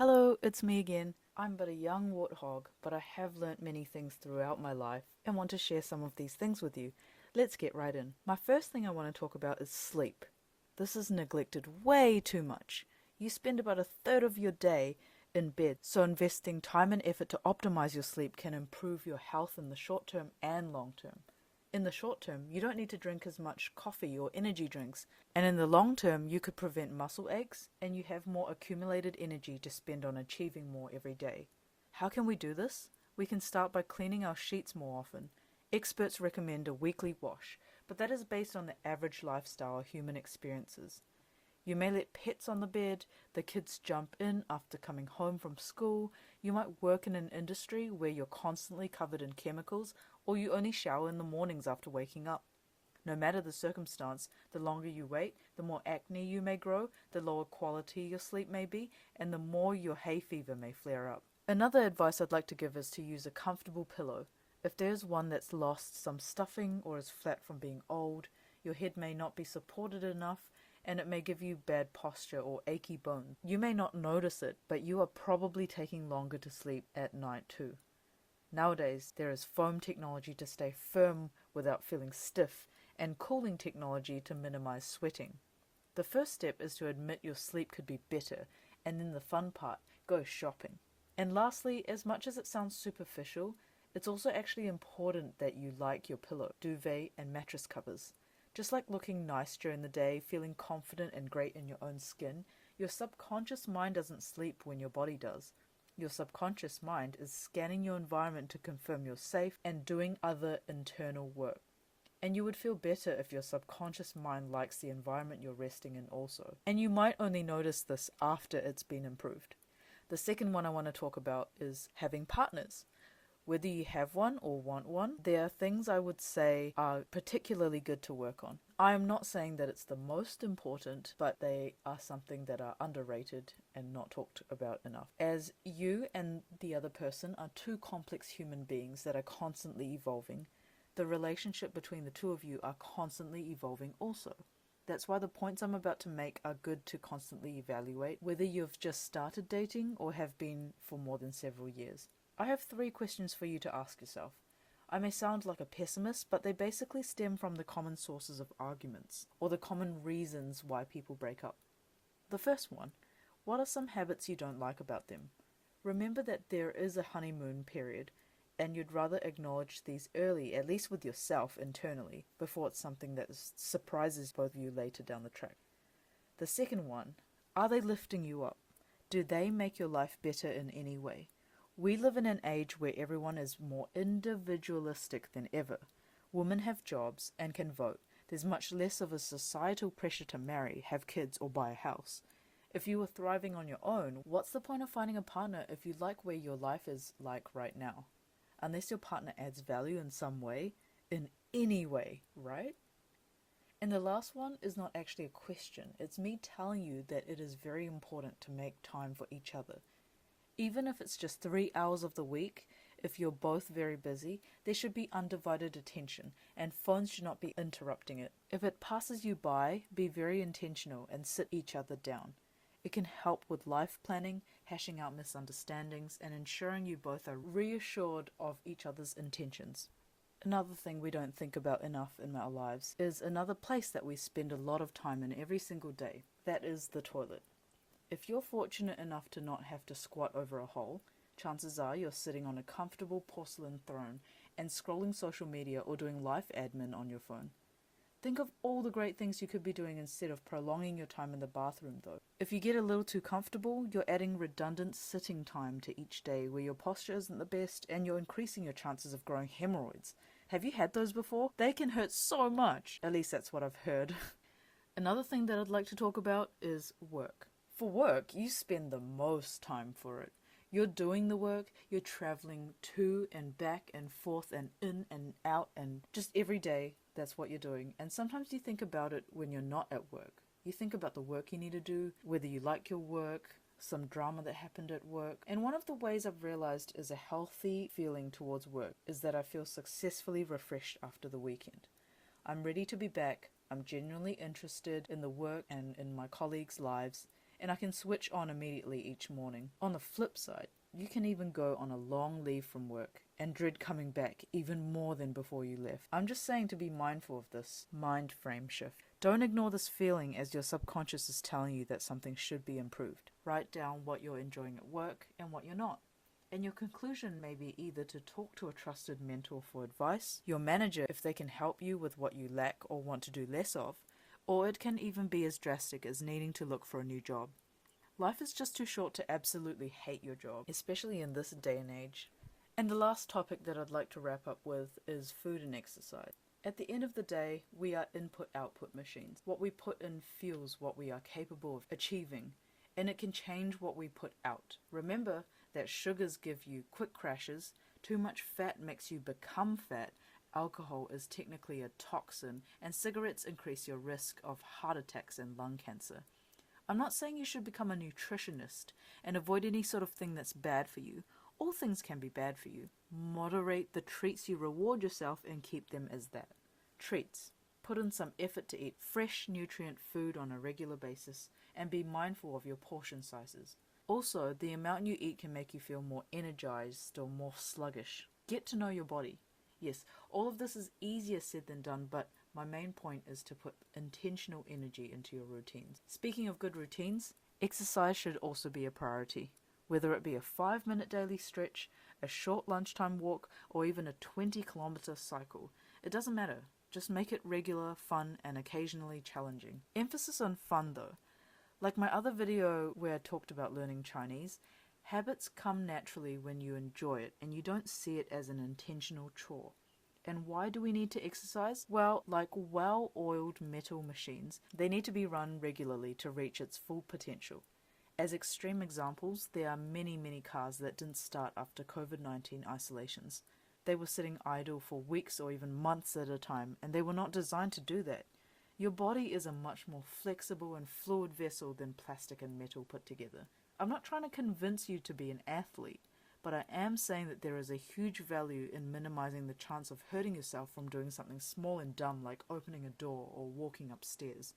Hello, it's me again. I'm but a young warthog, but I have learnt many things throughout my life and want to share some of these things with you. Let's get right in. My first thing I want to talk about is sleep. This is neglected way too much. You spend about a third of your day in bed, so investing time and effort to optimize your sleep can improve your health in the short term and long term. In the short term, you don't need to drink as much coffee or energy drinks, and in the long term, you could prevent muscle aches and you have more accumulated energy to spend on achieving more every day. How can we do this? We can start by cleaning our sheets more often. Experts recommend a weekly wash, but that is based on the average lifestyle a human experiences. You may let pets on the bed, the kids jump in after coming home from school, you might work in an industry where you're constantly covered in chemicals, or you only shower in the mornings after waking up. No matter the circumstance, the longer you wait, the more acne you may grow, the lower quality your sleep may be, and the more your hay fever may flare up. Another advice I'd like to give is to use a comfortable pillow. If there's one that's lost some stuffing or is flat from being old, your head may not be supported enough, and it may give you bad posture or achy bones. You may not notice it, but you are probably taking longer to sleep at night too. Nowadays, there is foam technology to stay firm without feeling stiff, and cooling technology to minimize sweating. The first step is to admit your sleep could be better, and then the fun part, go shopping. And lastly, as much as it sounds superficial, it's also actually important that you like your pillow, duvet, and mattress covers. Just like looking nice during the day, feeling confident and great in your own skin, your subconscious mind doesn't sleep when your body does. Your subconscious mind is scanning your environment to confirm you're safe and doing other internal work. And you would feel better if your subconscious mind likes the environment you're resting in also. And you might only notice this after it's been improved. The second one I want to talk about is having partners. Whether you have one or want one, there are things I would say are particularly good to work on. I am not saying that it's the most important, but they are something that are underrated and not talked about enough. As you and the other person are two complex human beings that are constantly evolving, the relationship between the two of you are constantly evolving also. That's why the points I'm about to make are good to constantly evaluate, whether you've just started dating or have been for more than several years. I have 3 questions for you to ask yourself. I may sound like a pessimist, but they basically stem from the common sources of arguments, or the common reasons why people break up. The first one, what are some habits you don't like about them? Remember that there is a honeymoon period, and you'd rather acknowledge these early, at least with yourself internally, before it's something that surprises both of you later down the track. The second one, are they lifting you up? Do they make your life better in any way? We live in an age where everyone is more individualistic than ever. Women have jobs and can vote. There's much less of a societal pressure to marry, have kids, or buy a house. If you were thriving on your own, what's the point of finding a partner if you like where your life is like right now? Unless your partner adds value in some way, in any way, right? And the last one is not actually a question. It's me telling you that it is very important to make time for each other. Even if it's just 3 hours of the week, if you're both very busy, there should be undivided attention, and phones should not be interrupting it. If it passes you by, be very intentional and sit each other down. It can help with life planning, hashing out misunderstandings, and ensuring you both are reassured of each other's intentions. Another thing we don't think about enough in our lives is another place that we spend a lot of time in every single day. That is the toilet. If you're fortunate enough to not have to squat over a hole, chances are you're sitting on a comfortable porcelain throne and scrolling social media or doing life admin on your phone. Think of all the great things you could be doing instead of prolonging your time in the bathroom though. If you get a little too comfortable, you're adding redundant sitting time to each day where your posture isn't the best and you're increasing your chances of growing hemorrhoids. Have you had those before? They can hurt so much. At least that's what I've heard. Another thing that I'd like to talk about is work. For work, you spend the most time for it. You're doing the work, you're traveling to and back and forth and in and out and just every day, that's what you're doing. And sometimes you think about it when you're not at work. You think about the work you need to do, whether you like your work, some drama that happened at work. And one of the ways I've realized is a healthy feeling towards work is that I feel successfully refreshed after the weekend. I'm ready to be back. I'm genuinely interested in the work and in my colleagues' lives. and I can switch on immediately each morning. On the flip side, you can even go on a long leave from work and dread coming back even more than before you left. I'm just saying to be mindful of this mind frame shift. Don't ignore this feeling as your subconscious is telling you that something should be improved. Write down what you're enjoying at work and what you're not. And your conclusion may be either to talk to a trusted mentor for advice, your manager if they can help you with what you lack or want to do less of, or it can even be as drastic as needing to look for a new job. Life is just too short to absolutely hate your job, especially in this day and age. And the last topic that I'd like to wrap up with is food and exercise. At the end of the day, we are input-output machines. What we put in fuels what we are capable of achieving, and it can change what we put out. Remember that sugars give you quick crashes, too much fat makes you become fat, alcohol is technically a toxin, and cigarettes increase your risk of heart attacks and lung cancer. I'm not saying you should become a nutritionist and avoid any sort of thing that's bad for you. All things can be bad for you. Moderate the treats you reward yourself and keep them as that. Treats. Put in some effort to eat fresh, nutrient food on a regular basis and be mindful of your portion sizes. Also, the amount you eat can make you feel more energized or more sluggish. Get to know your body. Yes, all of this is easier said than done, but my main point is to put intentional energy into your routines. Speaking of good routines, exercise should also be a priority. Whether it be a 5-minute daily stretch, a short lunchtime walk, or even a 20-kilometer cycle, it doesn't matter. Just make it regular, fun, and occasionally challenging. Emphasis on fun though. Like my other video where I talked about learning Chinese, habits come naturally when you enjoy it and you don't see it as an intentional chore. And why do we need to exercise? Well, like well-oiled metal machines, they need to be run regularly to reach its full potential. As extreme examples, there are many cars that didn't start after COVID-19 isolations. They were sitting idle for weeks or even months at a time, and they were not designed to do that. Your body is a much more flexible and fluid vessel than plastic and metal put together. I'm not trying to convince you to be an athlete, but I am saying that there is a huge value in minimizing the chance of hurting yourself from doing something small and dumb like opening a door or walking upstairs.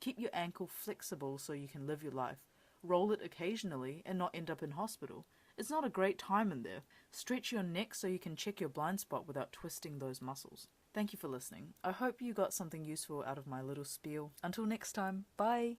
Keep your ankle flexible so you can live your life. Roll it occasionally and not end up in hospital. It's not a great time in there. Stretch your neck so you can check your blind spot without twisting those muscles. Thank you for listening. I hope you got something useful out of my little spiel. Until next time, bye!